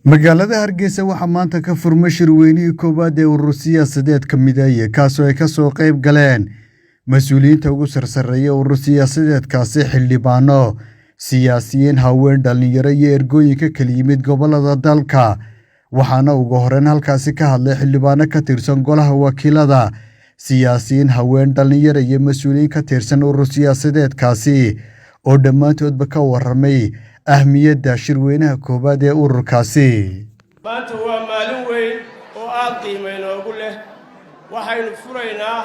magaalada Hargeysa waxaa maanta ka furmay shirweynihii koowaad ee urur siyaasadeed ka mideeya kaasoo ay ka soo qayb galeen mas'uuliyiinta ugu sarsareeya urur siyaasadeedkaasi xildhibaano siyaasiyiin haween dhalinyaro iyo ergooyinka kala yimid gobolada dalka waxaana ugu horreyn halkaasi ka hadlay xildhibaano ka tirsan golaha wakiilada siyaasiyiin haween dhalinyaro iyo mas'uuliyiin ka tirsan urur siyaasadeedkaasi oo dhammaantoodba ka warramay ahmiyadda shirweynaha koowaad ee ururkaasi maanta waa maalin weyn oo aad qiimo inoogu leh waxaynu furaynaa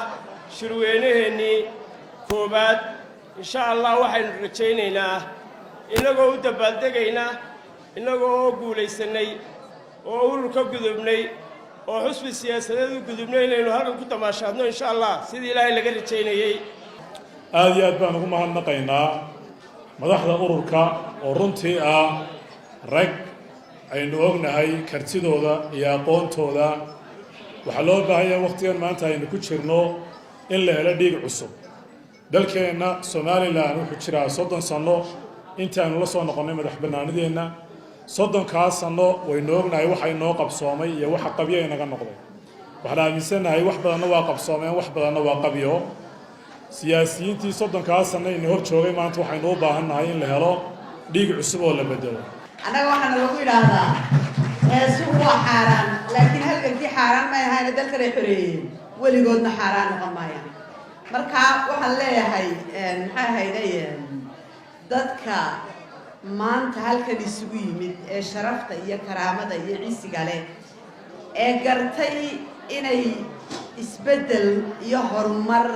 shirweynaheennii koowaad insha Allah waxaynu rajaynaynaa inagoo u dabaaldegaynaa inagoo oo guulaysanay oo ururka gudubnay oo xusbi siyaasadeed u gudubnay inaynu halkan ku tamaashaadno insha Allah sidii Ilaahay laga rajaynayay aad iyo aad baan ugu mahadnaqaynaa madaxda ururka oo runtii ah rag aynu ognahay kartidooda iyo aqoontooda waxaa loo baahan yahay waqtigan maanta aynu ku jirno in la helo dhiig cusub dalkeenna Somaliland wuxuu jiraa 30 sano intaanu la soo noqonnay madax bannaanideenna 30 sano waynu ognahay waxa inoo qabsoomay iyo waxa qabyo inaga noqday waxaan aaminsanahay wax badanna waa qabsoomeen wax badanna waa qabyo siyaasiyiintii 30 sano in hor joogay maanta waxaynu u baahannahay in la helo dhiig cusub oo la bedelo anaga waxaan lagu yiraahdaa suuq waa xaraan laakiin halkii xaraan ma ahayn dalka ay xoreeyeen waligoodna xaraan noqon maayaan marka waxaan leeyahay maxay ahaydeen dadka maanta halkan isugu yimid ee sharafta iyo karaamada iyo ciisiga leh ee gartay inay isbedel iyo horumar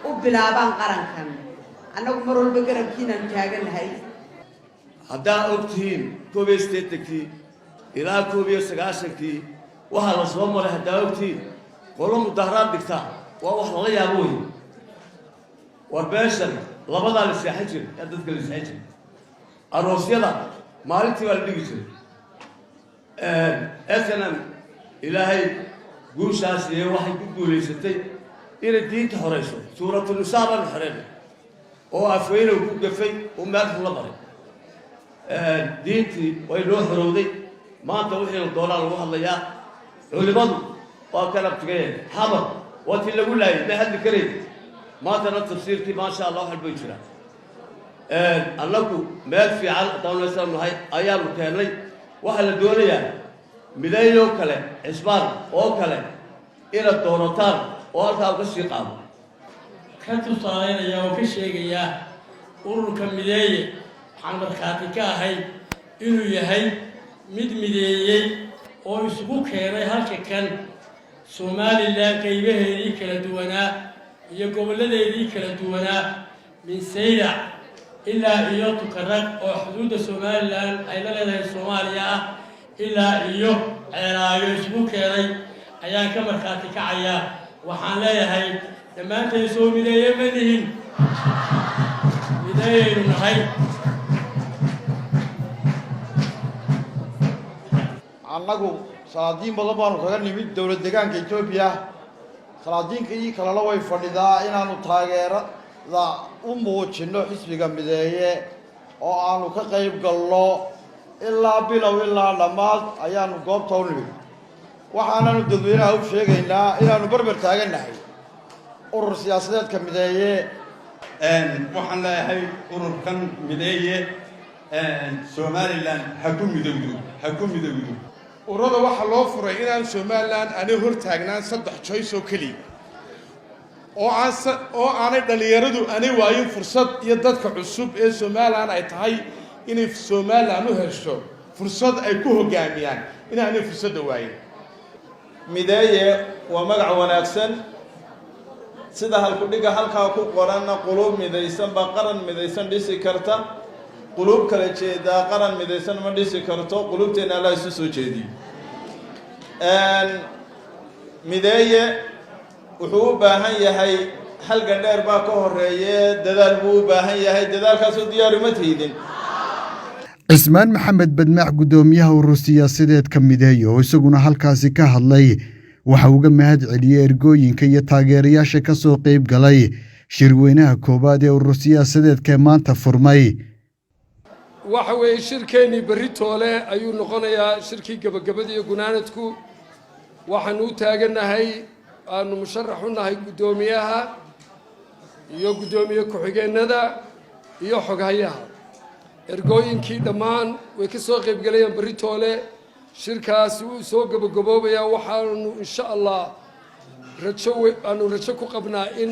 u bilaabaan qarankan anagu mar walba garabkiinaan taaganahay haddaa ogtihiin 19 ilaa 19 waxaa la soo maray haddaa ogtihiin qolo mudaharaad dhigta waa wax lala yaabo weyn war beeshan labadaa la seexan jiray ee dadka la seexan jiray aroosyada maalintii baa la dhigi jiray SNM ilaahay guushaas iyo waxay ku guulaysatay inay diinta horeyso suuratul nisaa baan xoreenay oo afweyne ku gafay oo meel xun la baray diintii way loo xorowday maanta wixii doonaa lagu hadlayaa culimadu waa kala tagayeen xabar wati lagu laayay ma hadli kareey maanta tafsiirkii ma sha Allah halbay jira annagu meel fiican dawladanahay ayaanu keenay waxa la doonayaa mideeyo kale isbaan oo kale ila doonataan oo halka ka sii qaado ka tusaaleynaya oo ka sheegaya ururka mideeye waxaan markaati ka ahay inuu yahay mid mideeyay oo isugu keenay halka kan Somaliland qaybaheedii kala duwanaa iyo goboladeedii kala duwanaa min Sayda ilaa iyo Tukaraq oo xuduudda Somaliland ay la leedahay Soomaaliya ilaa iyo Ceelaayo isugu keenay ayaan ka markaati kacaya waxaan leeyahay dhammaanteen soo mideeyay manihin mideeyaynu nahay annagu salaadiin badan baanu kaga nimid dawlad deegaanka Itoobiya salaadiinkii kala way fadhidaa inaanu taageerada u muujino xisbiga mideeye oo aanu ka qayb galno ilaa bilow ilaa dhamaad ayaanu goobta u nimid waxaananu dadweynaha u sheegaynaa inaanu barbar taaganahay urur siyaasadeedka mideeye waxaan leeyahay ururkan mideeye Somaliland ha ku midowdo ururada waxa loo furay inaan Somaliland aanay hor taagnaan 3 choice oo kaliya oo aanay dhalinyaradu aanay waayin fursad iyo dadka cusub ee Somaliland ay tahay inay Somaliland u hesho fursad ay ku hogaamiyaan inaanay fursad waayin mideeye waa magac wanaagsan sida halku dhiga halka ku qoran qulub midaysan ba qaran midaysan dhisi karta qulub kala jeeda qaran midaysan ma dhisi karto qulubteena la isu soo jeediyo mideeye wuxuu u baahan yahay halgan dheer baa ka horeeyay dadaal buu u baahan yahay dadaalkaas oo diyaar uma tiidin Ismaan Maxamed Badmaax gudoomiyaha urur siyaasadeed ka mideeya oo isaguna halkaasi ka hadlay waxa uu uga mahad celiyay ergooyinka iyo taageerayaasha ka soo qayb galay shirweynaha koowaad ee urur siyaasadeedka maanta furmay waxa weeye shirkeennii berri toole ayuu noqonayaa shirkii gabagabada iyo gunaanadku waxaanu u taagannahay aanu musharax u nahay guddoomiyaha iyo guddoomiye ku-xigeennada iyo xoghayaha ergooyinkii dhammaan way ka soo qaybgalayaan berri toole shirkaasi wuu soo gabagaboobayaa waxaanu insha allah aanu rajo ku qabnaa in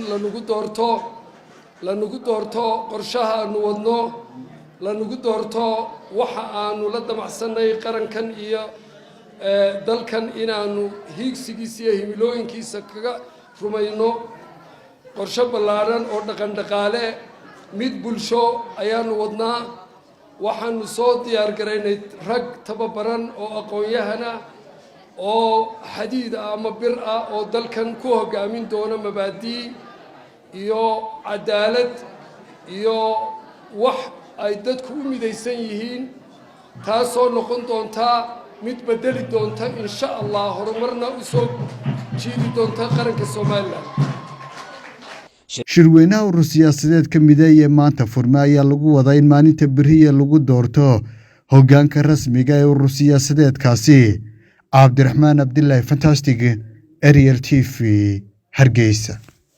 lanagu doorto qorshaha aanu wadno lanagu doorto waxa aanu la damacsanay qarankan iyo dalkan inaanu hiigsigiisa iyo himilooyinkiisa kaga rumayno qorshe ballaaran oo dhaqan dhaqaale mid bulsho ayaanu wadnaa waxaanu soo diyaar garaynay rag tababaran oo aqoon-yahana oo xadiid ah ama bir ah oo dalkan ku hoggaamin doona mabaadii iyo cadaalad iyo wax ay dadku u midaysan yihiin taasoo noqon doontaa mid bedeli doonta insha allah horumarna u soo jiidi doonta qaranka Soomaaliland. shirweynaha urur siyaasadeed ka mideeya maanta furme ayaa lagu wadaa in maalinta beriya lagu doorto hoggaanka rasmiga ee urur siyaasadeedkaasi. Cabdiraxmaan Abdullaahi Fantastic, Ariel TV, Hargeysa.